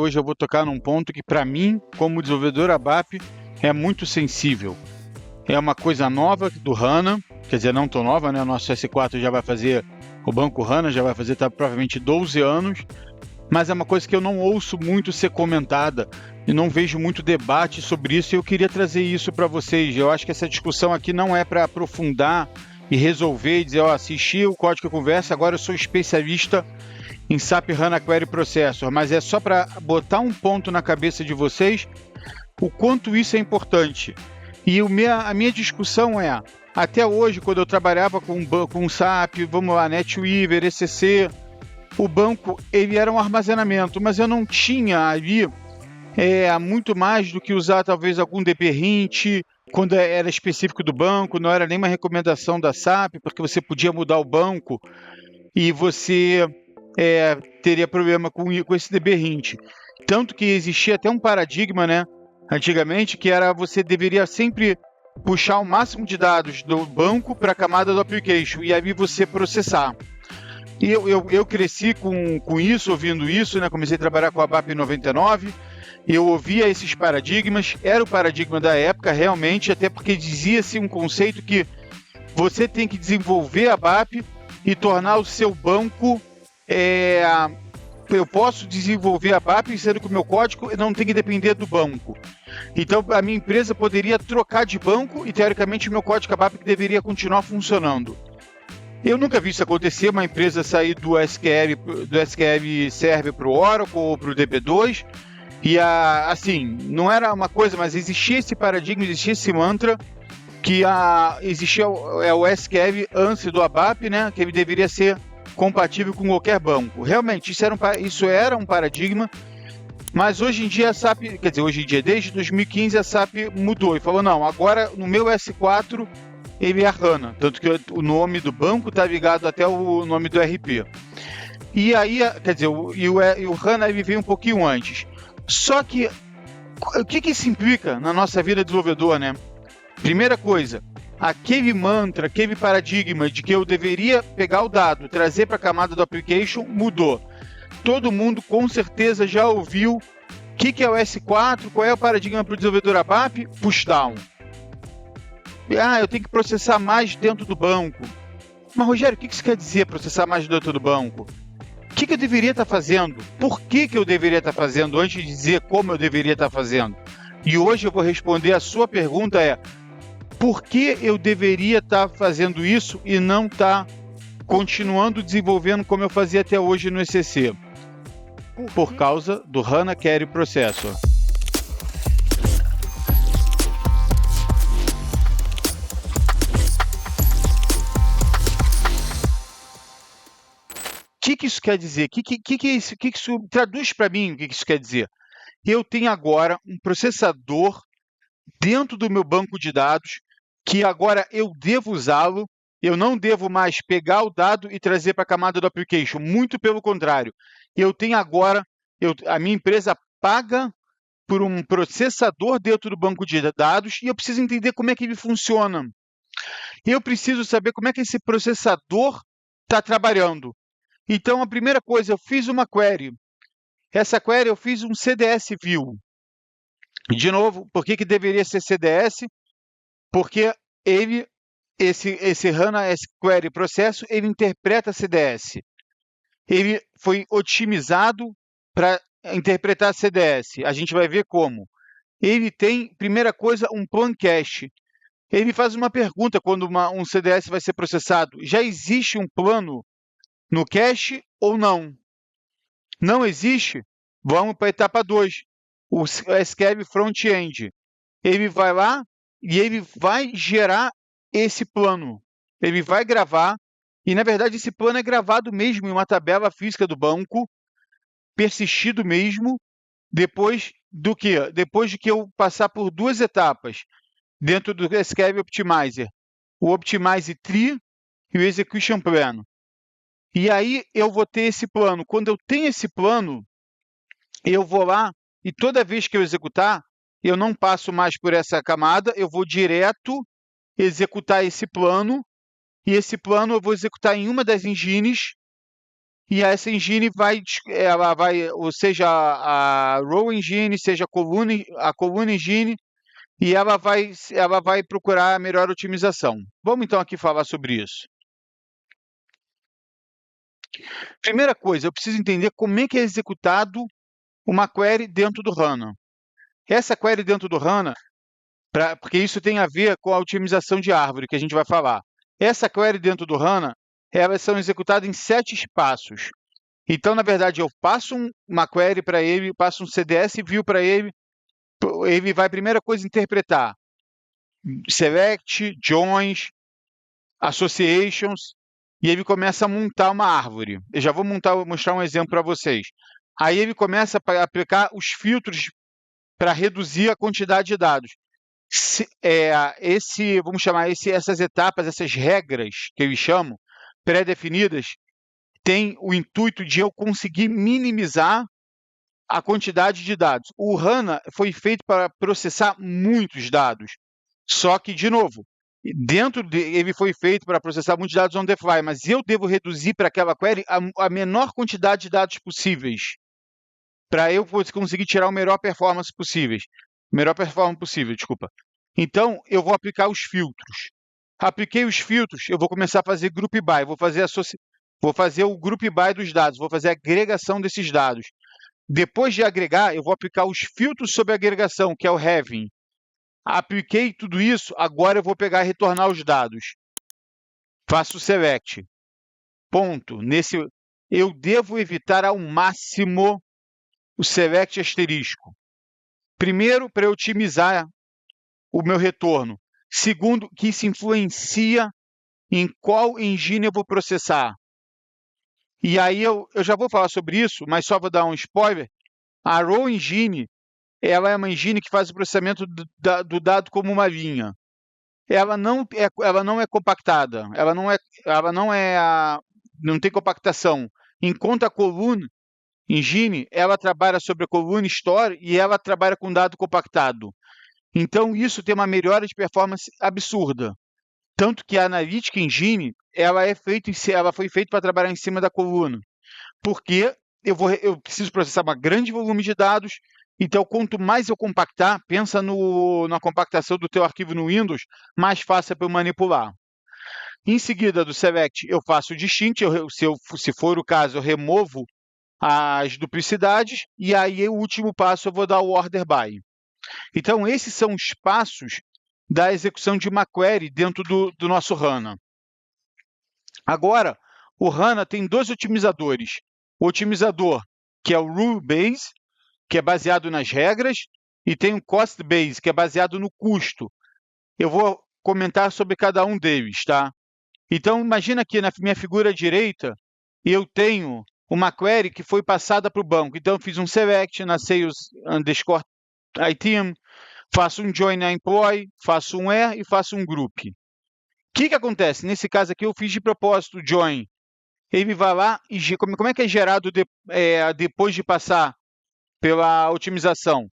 Hoje eu vou tocar num ponto que, para mim, como desenvolvedor ABAP, é muito sensível. É uma coisa nova do HANA, quer dizer, não tão nova, né? O nosso S4 já vai fazer, o banco HANA já vai fazer provavelmente 12 anos, mas é uma coisa que eu não ouço muito ser comentada e não vejo muito debate sobre isso, e eu queria trazer isso para vocês. Eu acho que essa discussão aqui não é para aprofundar e resolver e dizer, ó, assisti o Código Conversa, agora eu sou especialista em SAP HANA Query Processor, mas é só para botar um ponto na cabeça de vocês o quanto isso é importante. E a minha discussão é, até hoje, quando eu trabalhava com SAP, vamos lá, NetWeaver, ECC, o banco ele era um armazenamento, mas eu não tinha ali muito mais do que usar talvez algum dbHint, quando era específico do banco, não era nem uma recomendação da SAP, porque você podia mudar o banco e você teria problema com esse dbHint. Tanto que existia até um paradigma, né, antigamente, que era você deveria sempre puxar o máximo de dados do banco para a camada do application e aí você processar. E eu cresci com isso, ouvindo isso, né? Comecei a trabalhar com a ABAP em 99, eu ouvia esses paradigmas, era o paradigma da época realmente, até porque dizia-se um conceito que você tem que desenvolver a ABAP e tornar o seu banco... eu posso desenvolver a ABAP sendo que o meu código não tem que depender do banco. Então, a minha empresa poderia trocar de banco e, teoricamente, o meu código ABAP deveria continuar funcionando. Eu nunca vi isso acontecer, uma empresa sair do SQL Server para o Oracle ou para o DB2, e assim, não era uma coisa, mas existia esse paradigma, existia esse mantra, que existia o SQL antes do ABAP, né, que ele deveria ser compatível com qualquer banco. Realmente, isso era um paradigma, mas hoje em dia a SAP, quer dizer, hoje em dia, desde 2015, a SAP mudou e falou, não, agora no meu S4 ele é HANA, tanto que o nome do banco está ligado até o nome do RP. E aí, quer dizer, o HANA ele veio um pouquinho antes. Só que, o que isso implica na nossa vida de desenvolvedor, né? Primeira coisa, aquele mantra, aquele paradigma de que eu deveria pegar o dado, trazer para a camada do application, mudou. Todo mundo com certeza já ouviu o que é o S4, qual é o paradigma para o desenvolvedor ABAP? Pushdown. Eu tenho que processar mais dentro do banco. Mas, Rogério, o que isso quer dizer, processar mais dentro do banco? O que eu deveria estar fazendo? Por que eu deveria estar fazendo, antes de dizer como eu deveria estar fazendo? E hoje eu vou responder a sua pergunta por que eu deveria estar fazendo isso e não estar continuando desenvolvendo como eu fazia até hoje no ECC? Por causa do HANA Query Processor. O que isso quer dizer? Que isso traduz para mim o que isso quer dizer? Eu tenho agora um processador dentro do meu banco de dados que agora eu devo usá-lo, eu não devo mais pegar o dado e trazer para a camada do application, muito pelo contrário. Eu tenho agora, a minha empresa paga por um processador dentro do banco de dados e eu preciso entender como é que ele funciona. Eu preciso saber como é que esse processador está trabalhando. Então, a primeira coisa, eu fiz uma query. Essa query eu fiz um CDS view. De novo, por que deveria ser CDS? Porque esse HANA Query Processo, ele interpreta CDS. Ele foi otimizado para interpretar CDS. A gente vai ver como. Ele tem, primeira coisa, um plan cache. Ele faz uma pergunta quando um CDS vai ser processado. Já existe um plano no cache ou não? Não existe? Vamos para a etapa 2, o SQL Front-End. Ele vai lá e ele vai gerar esse plano. Ele vai gravar, e na verdade esse plano é gravado mesmo em uma tabela física do banco, persistido mesmo, depois do quê? Depois de que eu passar por duas etapas dentro do SQL Optimizer, o Optimize Tree e o Execution Plan. E aí eu vou ter esse plano. Quando eu tenho esse plano, eu vou lá e toda vez que eu executar, eu não passo mais por essa camada, eu vou direto executar esse plano, e esse plano eu vou executar em uma das engines e essa engine ela vai, ou seja, a row engine, seja a coluna engine, e ela vai procurar a melhor otimização. Vamos então aqui falar sobre isso. Primeira coisa, eu preciso entender como é que é executado uma query dentro do HANA. Essa query dentro do HANA, porque isso tem a ver com a otimização de árvore, que a gente vai falar. Essa query dentro do HANA, elas são executadas em 7 passos. Então, na verdade, eu passo uma query para ele, passo um CDS view para ele vai, a primeira coisa, interpretar select, joins, associations, e ele começa a montar uma árvore. Eu já vou mostrar um exemplo para vocês. Aí ele começa a aplicar os filtros para reduzir a quantidade de dados. Vamos chamar essas etapas, essas regras que eu chamo, pré-definidas, tem o intuito de eu conseguir minimizar a quantidade de dados. O HANA foi feito para processar muitos dados, só que, de novo, ele foi feito para processar muitos dados on the fly, mas eu devo reduzir para aquela query a menor quantidade de dados possíveis, para eu conseguir tirar a melhor performance possível. Desculpa. Então, eu vou aplicar os filtros. Apliquei os filtros, eu vou começar a fazer group by, vou fazer o group by dos dados, vou fazer a agregação desses dados. Depois de agregar, eu vou aplicar os filtros sobre a agregação, que é o having. Apliquei tudo isso, agora eu vou pegar e retornar os dados. Faço select. Ponto. Eu devo evitar ao máximo o select asterisco. Primeiro, para eu otimizar o meu retorno. Segundo, que isso influencia em qual engine eu vou processar. E aí eu já vou falar sobre isso, mas só vou dar um spoiler. A Row Engine, ela é uma engine que faz o processamento do dado como uma linha. Ela não é compactada, não tem compactação. Enquanto a Column Engine, ela trabalha sobre a Column Store e ela trabalha com dado compactado. Então, isso tem uma melhora de performance absurda. Tanto que a Analytic Engine, ela foi feita para trabalhar em cima da coluna. Porque eu preciso processar um grande volume de dados, então quanto mais eu compactar, pensa na compactação do teu arquivo no Windows, mais fácil é para eu manipular. Em seguida do select, eu faço o distinct, se for o caso, eu removo as duplicidades, e aí o último passo eu vou dar o order by. Então, esses são os passos da execução de uma query dentro do nosso HANA. Agora, o HANA tem 2 otimizadores. O otimizador, que é o Rule Base, que é baseado nas regras, e tem o Cost Base, que é baseado no custo. Eu vou comentar sobre cada um deles, tá? Então, imagina aqui na minha figura direita, eu tenho uma query que foi passada para o banco. Então, eu fiz um select na sales underscore item, faço um join na employee, faço um where e faço um group. O que acontece? Nesse caso aqui, eu fiz de propósito o join. Ele vai lá e como é que é gerado depois de passar pela otimização?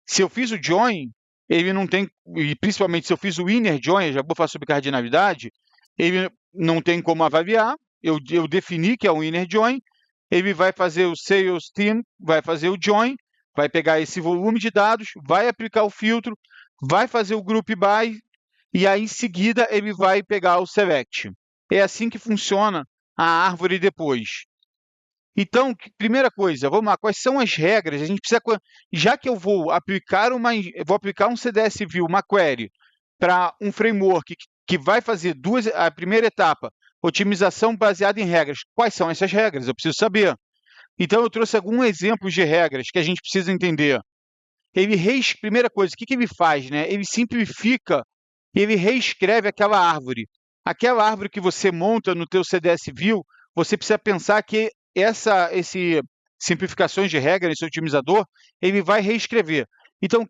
Se eu fiz o join, ele não tem, e principalmente se eu fiz o inner join, já vou falar sobre cardinalidade, ele não tem como avaliar, eu defini que é o inner join, ele vai fazer o sales team, vai fazer o join, vai pegar esse volume de dados, vai aplicar o filtro, vai fazer o group by, e aí em seguida ele vai pegar o select. É assim que funciona a árvore depois. Então, primeira coisa, vamos lá, quais são as regras? A gente precisa, já que eu vou aplicar um CDS View, uma query, para um framework que vai fazer a primeira etapa, otimização baseada em regras. Quais são essas regras? Eu preciso saber. Então, eu trouxe alguns exemplos de regras que a gente precisa entender. Primeira coisa, o que ele faz? Né? Ele simplifica, ele reescreve aquela árvore. Aquela árvore que você monta no teu CDS View, você precisa pensar que esse simplificações de regra, esse otimizador, ele vai reescrever. Então,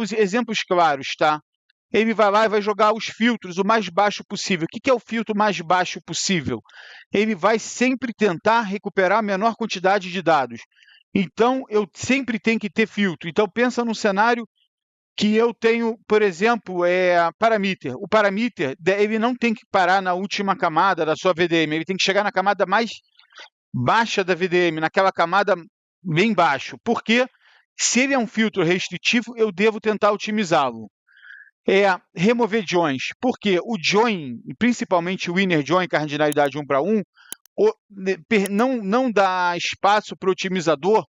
exemplos claros, tá? Ele vai lá e vai jogar os filtros o mais baixo possível. O que é o filtro mais baixo possível? Ele vai sempre tentar recuperar a menor quantidade de dados. Então, eu sempre tenho que ter filtro. Então, pensa num cenário que eu tenho, por exemplo, parameter. O parameter, ele não tem que parar na última camada da sua VDM, ele tem que chegar na camada mais baixa da VDM, naquela camada bem baixo. Porque se ele é um filtro restritivo, eu devo tentar otimizá-lo. Remover joins, porque o join, principalmente o inner join, cardinalidade 1 para 1, não dá espaço para o otimizador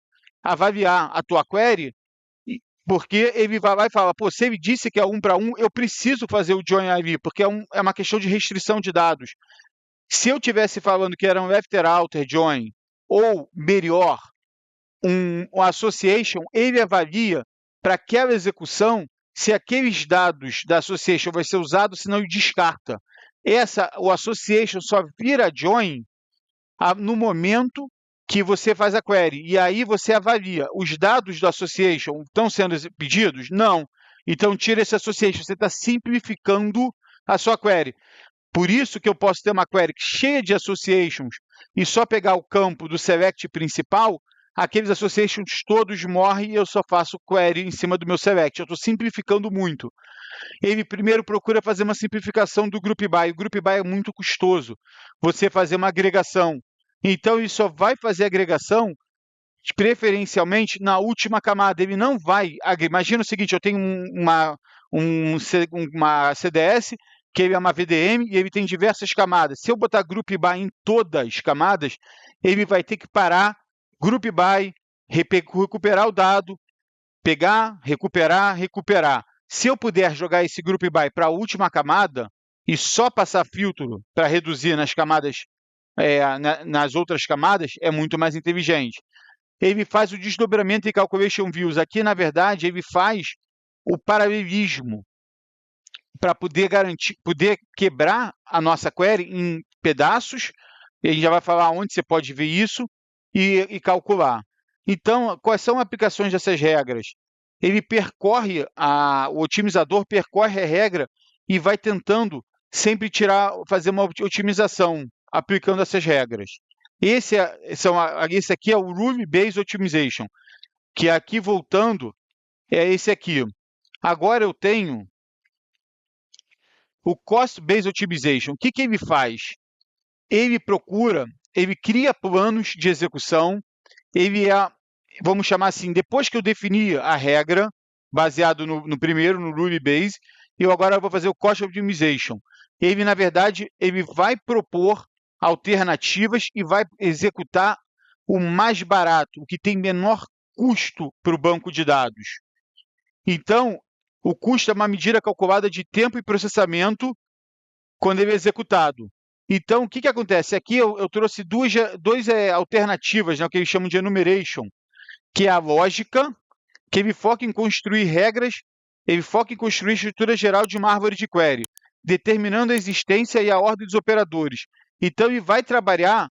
avaliar a tua query, porque ele vai lá e fala, pô, se ele disse que é 1 para 1, eu preciso fazer o join ali, porque é uma questão de restrição de dados. Se eu tivesse falando que era um left-outer join, ou melhor, um association, ele avalia para aquela execução se aqueles dados da association vai ser usado, senão ele descarta. O association só vira join no momento que você faz a query. E aí você avalia, os dados do association estão sendo pedidos? Não. Então tira esse association, você está simplificando a sua query. Por isso que eu posso ter uma query cheia de associations e só pegar o campo do select principal, aqueles associations todos morrem e eu só faço query em cima do meu select. Eu estou simplificando muito. Ele primeiro procura fazer uma simplificação do group by. O group by é muito custoso. Você fazer uma agregação. Então, ele só vai fazer agregação preferencialmente na última camada. Ele não vai... Imagina o seguinte, eu tenho uma CDS, que ele é uma VDM, e ele tem diversas camadas. Se eu botar group by em todas as camadas, ele vai ter que parar, group by, recuperar o dado, pegar, recuperar. Se eu puder jogar esse group by para a última camada e só passar filtro para reduzir nas camadas, nas outras camadas, é muito mais inteligente. Ele faz o desdobramento e calculation views. Aqui, na verdade, ele faz o paralelismo para poder quebrar a nossa query em pedaços. E a gente já vai falar onde você pode ver isso e calcular. Então, quais são as aplicações dessas regras? Ele o otimizador percorre a regra e vai tentando sempre fazer uma otimização aplicando essas regras. Esse aqui é o Rule Based Optimization, que aqui voltando é esse aqui. Agora eu tenho o Cost Based Optimization. O que ele faz? Ele cria planos de execução, vamos chamar assim, depois que eu definir a regra, baseado no primeiro, no Rule Base, eu agora vou fazer o Cost Optimization. Ele, na verdade, ele vai propor alternativas e vai executar o mais barato, o que tem menor custo para o banco de dados. Então, o custo é uma medida calculada de tempo e processamento quando ele é executado. Então, o que acontece? Aqui eu trouxe duas alternativas, né, o que eles chamam de enumeration, que é a lógica, que ele foca em construir regras, ele foca em construir estrutura geral de uma árvore de query, determinando a existência e a ordem dos operadores. Então, ele vai trabalhar,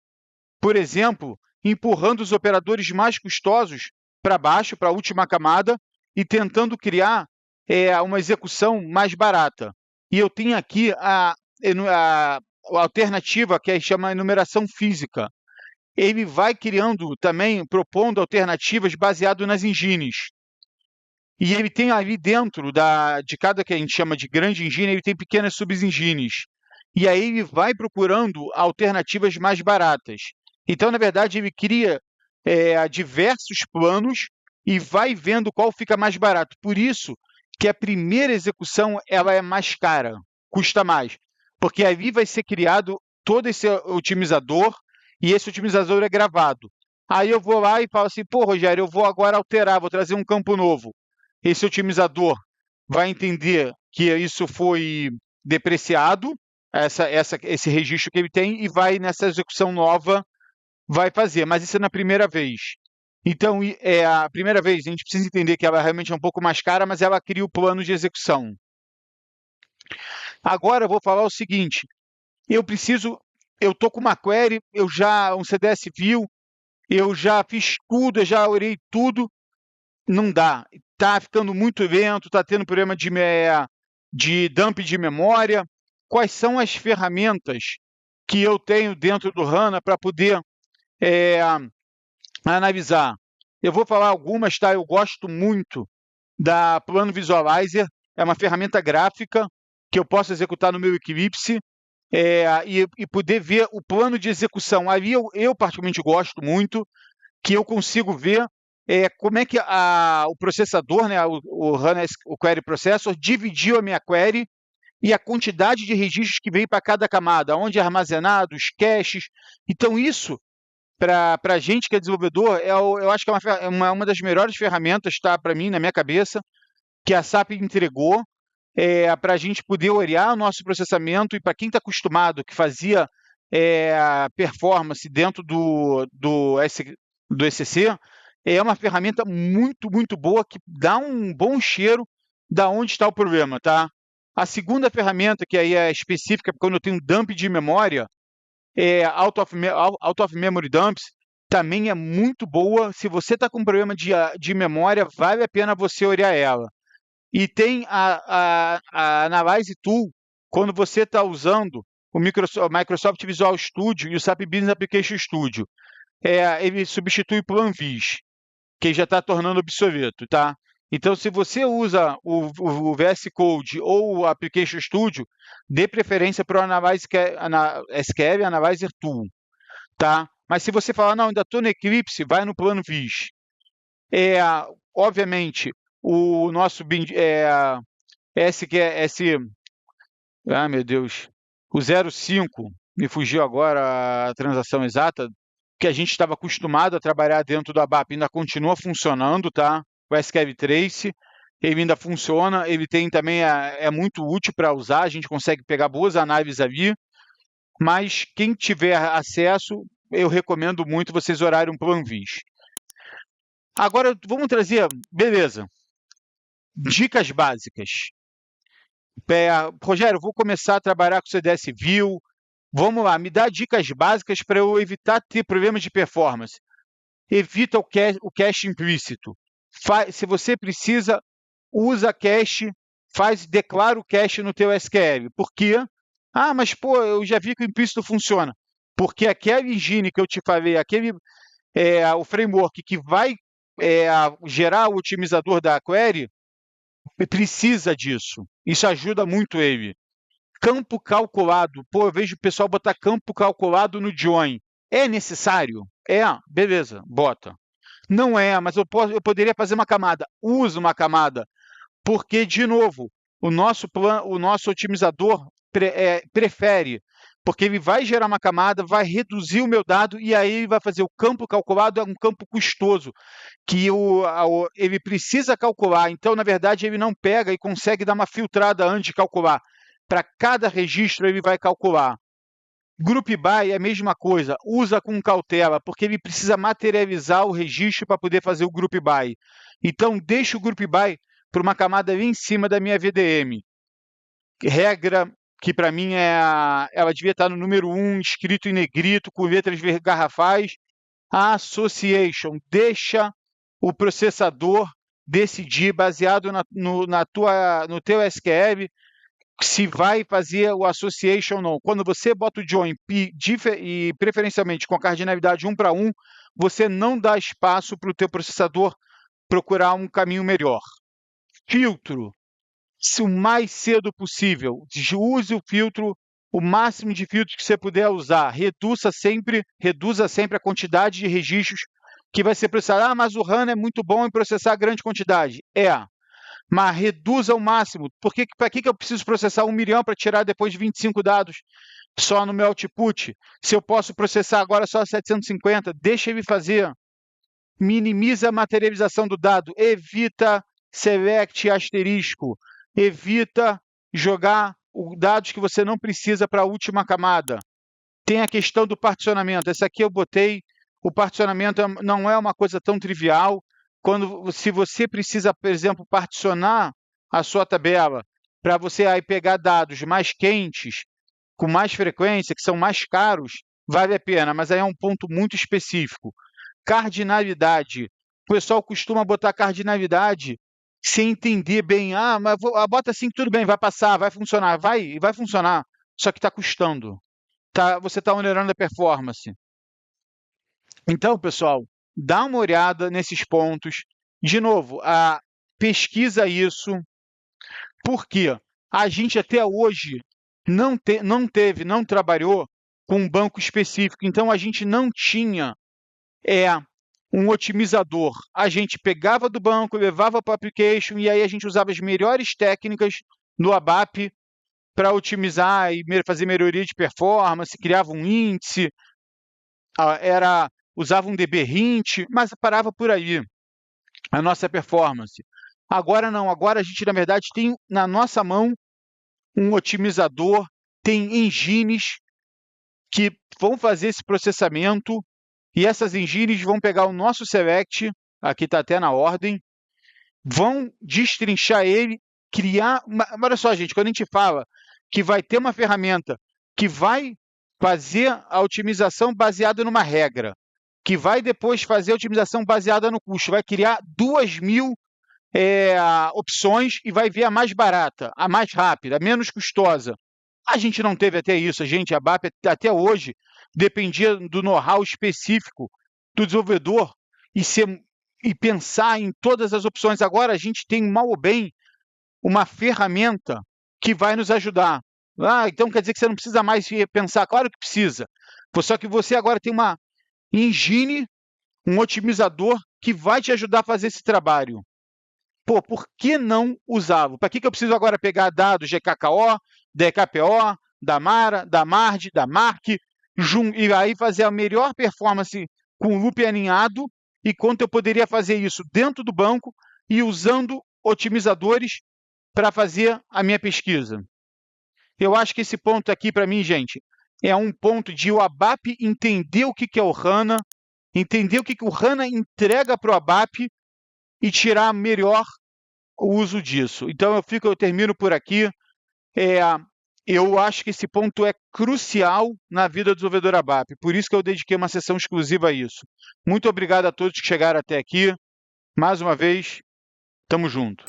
por exemplo, empurrando os operadores mais custosos para baixo, para a última camada, e tentando criar uma execução mais barata. E eu tenho aqui a alternativa que chama enumeração física. Ele vai criando também, propondo alternativas baseado nas engines. E ele tem ali dentro de cada que a gente chama de grande engine, ele tem pequenas subengines. E aí ele vai procurando alternativas mais baratas. Então, na verdade, ele cria diversos planos e vai vendo qual fica mais barato. Por isso que a primeira execução ela é mais cara, custa mais. Porque ali vai ser criado todo esse otimizador e esse otimizador é gravado. Aí eu vou lá e falo assim, pô, Rogério, eu vou agora alterar, vou trazer um campo novo. Esse otimizador vai entender que isso foi depreciado, esse registro que ele tem, e vai nessa execução nova, vai fazer, mas isso é na primeira vez. Então, a primeira vez, a gente precisa entender que ela realmente é um pouco mais cara, mas ela cria o plano de execução. Agora eu vou falar o seguinte, eu estou com uma query, um CDS view, eu já fiz tudo, eu já orei tudo, não dá. Está ficando muito lento, está tendo problema de dump de memória. Quais são as ferramentas que eu tenho dentro do HANA para poder analisar? Eu vou falar algumas, tá? Eu gosto muito da Plano Visualizer, é uma ferramenta gráfica que eu posso executar no meu Eclipse. e poder ver o plano de execução. Ali eu particularmente gosto muito, que eu consigo ver como é que o processador, né, o Query Processor, dividiu a minha query e a quantidade de registros que veio para cada camada, onde é armazenado, os caches. Então, isso, para a gente que é desenvolvedor, eu acho que é uma das melhores ferramentas, tá, para mim, na minha cabeça, que a SAP entregou, para a gente poder olhar o nosso processamento, e para quem está acostumado, que fazia performance dentro do ECC, é uma ferramenta muito, muito boa, que dá um bom cheiro da onde está o problema, tá? A segunda ferramenta, que aí é específica, quando eu tenho dump de memória, out of memory dumps, também é muito boa. Se você está com problema de memória, vale a pena você olhar ela. E tem a Analyze Tool, quando você está usando o Microsoft Visual Studio e o SAP Business Application Studio. Ele substitui o PlanVis, que já está tornando obsoleto, tá? Então, se você usa o VS Code ou o Application Studio, dê preferência para o SQL Analyzer Tool, tá? Mas se você falar, não, ainda estou no Eclipse, vai no PlanVis. Obviamente, o nosso ah, meu Deus, o 05, me fugiu agora a transação exata, que a gente estava acostumado a trabalhar dentro do ABAP, ainda continua funcionando, tá? O SQL Trace, ele ainda funciona, ele tem também, é muito útil para usar, a gente consegue pegar boas análises ali, mas quem tiver acesso, eu recomendo muito vocês olharem um PlanVis. Agora, vamos trazer, beleza, dicas básicas. Rogério, vou começar a trabalhar com CDS View. Vamos lá, me dá dicas básicas para eu evitar ter problemas de performance. Evita o cache implícito. Se você precisa, usa cache, declara o cache no teu SQL. Por quê? Ah, mas pô, eu já vi que o implícito funciona. Porque aquele engine que eu te falei, o framework que vai gerar o otimizador da query, precisa disso. Isso ajuda muito ele. Campo calculado. Pô, eu vejo o pessoal botar campo calculado no join. É necessário? Beleza, bota. Não é, mas eu poderia fazer uma camada. Usa uma camada. Porque, de novo, o nosso otimizador prefere, porque ele vai gerar uma camada, vai reduzir o meu dado, e aí ele vai fazer o campo calculado, é um campo custoso, que ele precisa calcular. Então, na verdade, ele não pega e consegue dar uma filtrada antes de calcular. Para cada registro, ele vai calcular. Group by é a mesma coisa, usa com cautela, porque ele precisa materializar o registro para poder fazer o group by. Então, deixa o group by para uma camada ali em cima da minha VDM. Regra que para mim ela devia estar no número 1, escrito em negrito, com letras garrafais. A association, deixa o processador decidir, baseado no teu SQL, se vai fazer o association ou não. Quando você bota o join e preferencialmente com a cardinalidade 1 para 1, você não dá espaço para o teu processador procurar um caminho melhor. Filtro. Se o mais cedo possível, use o filtro, o máximo de filtros que você puder usar. Reduza sempre a quantidade de registros que vai ser processado. Ah, mas o HANA é muito bom em processar grande quantidade. Mas reduza ao máximo. Para que eu preciso processar 1 milhão para tirar depois de 25 dados só no meu output? Se eu posso processar agora só 750, deixa ele fazer. Minimiza a materialização do dado. Evita select asterisco. Evita jogar os dados que você não precisa para a última camada. Tem a questão do particionamento. Essa aqui eu botei. O particionamento não é uma coisa tão trivial. Se você precisa, por exemplo, particionar a sua tabela para você aí pegar dados mais quentes, com mais frequência, que são mais caros, vale a pena, mas aí é um ponto muito específico. Cardinalidade. O pessoal costuma botar cardinalidade sem entender bem. Mas bota assim que tudo bem, vai passar, vai funcionar. Vai funcionar, só que está custando. Você está onerando a performance. Então, pessoal, dá uma olhada nesses pontos. De novo, pesquisa isso, porque a gente até hoje não trabalhou com um banco específico. Então, a gente não tinha um otimizador. A gente pegava do banco, levava para o application, e aí a gente usava as melhores técnicas no ABAP para otimizar e fazer melhoria de performance, criava um índice, usava um DB-Hint, mas parava por aí a nossa performance. Agora não, agora a gente, na verdade, tem na nossa mão um otimizador, tem engines que vão fazer esse processamento, e essas engines vão pegar o nosso select, aqui está até na ordem, vão destrinchar ele, criar... Olha só, gente, quando a gente fala que vai ter uma ferramenta que vai fazer a otimização baseada numa regra, que vai depois fazer a otimização baseada no custo, vai criar 2.000 opções e vai ver a mais barata, a mais rápida, a menos custosa. A gente não teve até isso, a BAP até hoje dependia do know-how específico do desenvolvedor e pensar em todas as opções. Agora a gente tem, mal ou bem, uma ferramenta que vai nos ajudar. Então quer dizer que você não precisa mais pensar? Claro que precisa. Só que você agora tem uma engine, um otimizador que vai te ajudar a fazer esse trabalho. Pô, por que não usá-lo? Para que eu preciso agora pegar dados de GKKO, da EKPO, da MARA, da MARD, da MARC, e aí fazer a melhor performance com o loop alinhado, e quanto eu poderia fazer isso dentro do banco e usando otimizadores para fazer a minha pesquisa? Eu acho que esse ponto aqui, para mim, gente, é um ponto de o ABAP entender o que é o HANA, entender o que o HANA entrega para o ABAP e tirar melhor o uso disso. Então, eu termino por aqui. Eu acho que esse ponto é crucial na vida do desenvolvedor ABAP, por isso que eu dediquei uma sessão exclusiva a isso. Muito obrigado a todos que chegaram até aqui. Mais uma vez, tamo junto.